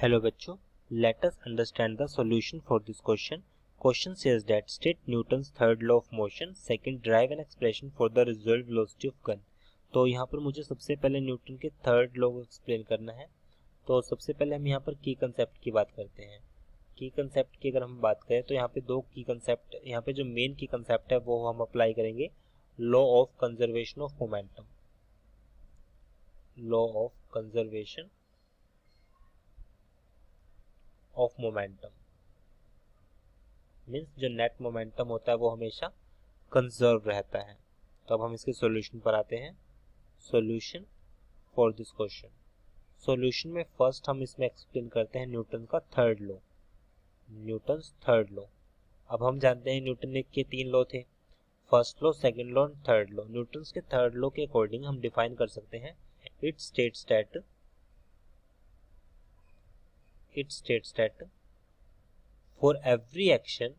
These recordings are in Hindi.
Hello बच्चों, let us understand the solution for this question. Question says that state Newton's third law of motion. Second, derive an expression for the residual velocity of gun. तो यहाँ पर मुझे सबसे पहले न्यूटन के थर्ड लॉ को एक्सप्लेन करना है। तो सबसे पहले हम यहाँ पर की कंसेप्ट की बात करते हैं। की कंसेप्ट की अगर हम बात करें तो यहाँ पे दो की कंसेप्ट, यहाँ पे जो मेन की कंसेप्ट है वो हम अप्लाई करेंगे, law of conservation of momentum. Law of conservation of momentum means जो नेट मोमेंटम होता है वो हमेशा कंजर्व रहता है। तो अब हम इसके सॉल्यूशन पर आते हैं। Solution for this question. Solution में फर्स्ट हम इसमें एक्सप्लेन करते हैं न्यूटन का third law, Newton's third law. अब हम जानते हैं न्यूटन के तीन लॉ थे, first law, second law and third law. Newton's के थर्ड लॉ के अकॉर्डिंग हम डिफाइन कर सकते हैं, it states that for every action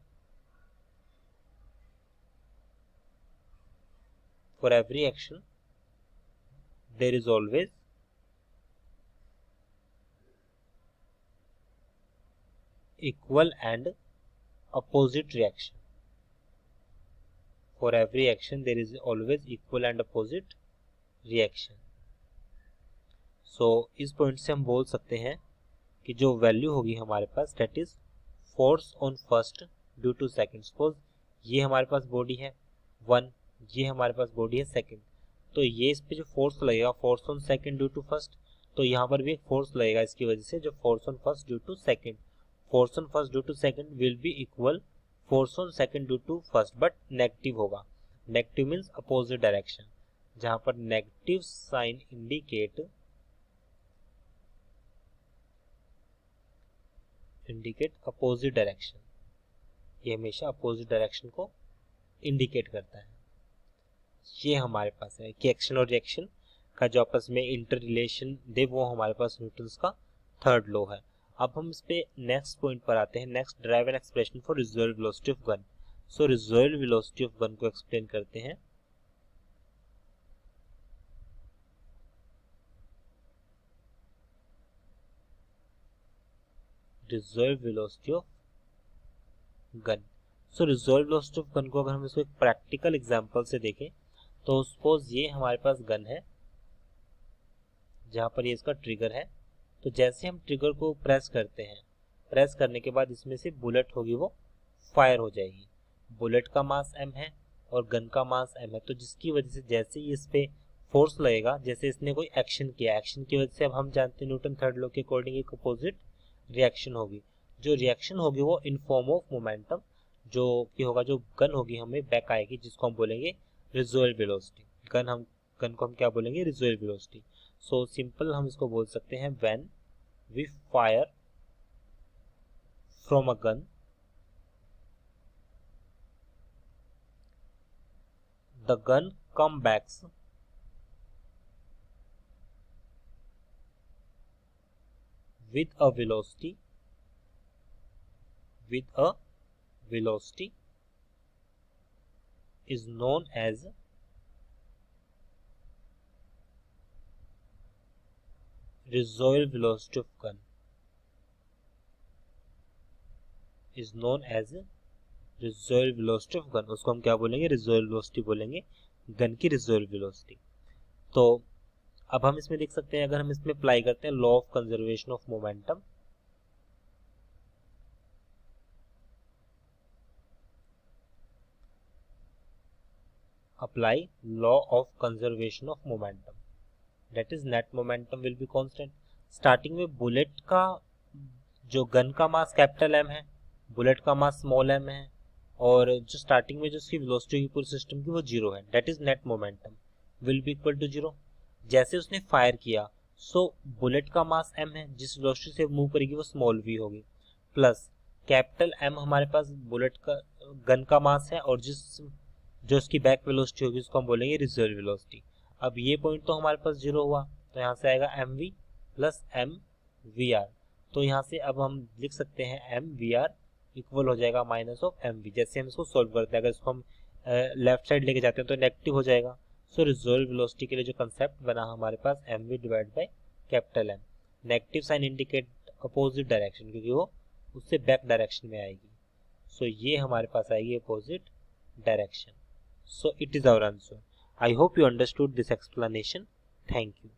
there is always equal and opposite reaction. For every action there is always equal and opposite reaction. So इस पॉइंट से हम बोल सकते हैं कि जो वैल्यू होगी हमारे पास, that is force on first due to second. Suppose ये हमारे पास बॉडी है 1, ये हमारे पास बॉडी है सेकंड, तो ये इस पे जो फोर्स लगेगा, force on second due to first, तो यहाँ पर भी एक फोर्स लगेगा इसकी वजह से, जो force on first due to second. Force on first due to second will be equal force on second due to first, but negative होगा। नेगेटिव मीन्स अपोजिट डायरेक्शन, जहां पर negative sign indicate opposite direction. ये हमेशा अपोजिट डायरेक्शन को इंडिकेट करता है। ये हमारे पास है कि एक्शन और रिएक्शन का जो आपस में इंटर रिलेशन दे, वो हमारे पास न्यूटन्स का थर्ड लॉ है। अब हम इस पे नेक्स्ट पॉइंट पर आते हैं। Next, drive an expression for reserve velocity of gun. So reserve velocity of gun को एक्सप्लेन करते हैं। Reserve velocity of gun. So reserve velocity of gun को अगर हम इसको एक प्रैक्टिकल एग्जांपल से देखें, तो सपोज ये हमारे पास गन है, जहां पर ये इसका ट्रिगर है। तो जैसे हम ट्रिगर को प्रेस करते हैं, प्रेस करने के बाद इसमें से बुलेट होगी वो फायर हो जाएगी। बुलेट का मास m है और गन का मास m है, तो जिसकी वजह से जैसे ही इस पे फोर्स लगेगा, जैसे इसने कोई एक्शन किया, एक्शन की वजह से अब हम जानते हैं न्यूटन थर्ड लॉ के अकॉर्डिंग एक अपोजिट रिएक्शन होगी। जो रिएक्शन होगी वो इन फॉर्म ऑफ मोमेंटम जो कि होगा, जो गन होगी हमें बैक आएगी, जिसको हम बोलेंगे रिजर्व वेलोसिटी। गन को हम क्या बोलेंगे? Reserve velocity. सो सिंपल हम इसको बोल सकते हैं, when we fire from a gun, the gun come backs with a velocity is known as residual velocity of gun, is known as residual velocity of gun। उसको हम क्या बोलेंगे? residual velocity बोलेंगे, गन की residual velocity। तो अब हम इसमें देख सकते हैं, अगर हम इसमें अप्लाई करते हैं law of conservation of momentum, apply law of conservation of momentum, that is net momentum will be constant. Starting में बुलेट का जो गन का मास कैपिटल एम है, बुलेट का मास स्मॉल एम है, और जो स्टार्टिंग में जो उसकी वेलोसिटी की पूरे सिस्टम की वो जीरो है, that is net momentum will be equal to zero. जैसे उसने फायर किया, सो बुलेट का मास m है, जिस वेलोसिटी से मूव करेगी वो स्मॉल v होगी, प्लस कैपिटल M हमारे पास बुलेट का गन का मास है, और जो उसकी बैक वेलोसिटी होगी उसको हम बोलेंगे रिजर्व वेलोसिटी। अब ये पॉइंट तो हमारे पास जीरो हुआ, तो यहाँ से आएगा mv प्लस mvr। तो यहाँ से अब हम लिख सकते हैं mvr इक्वल हो जाएगा माइनस ऑफ mv। जैसे हम इसको सोल्व करते हैं, अगर इसको हम लेफ्ट साइड लेके जाते हैं तो नेगेटिव हो जाएगा। सो रिजर्व वेलोसिटी के लिए जो कंसेप्ट बना हमारे पास mv divide by capital M। Negative sign indicate opposite direction, क्योंकि वो उससे बैक डायरेक्शन में आएगी। सो ये हमारे पास आएगी opposite direction. So it is our answer. I hope you understood this explanation. Thank you.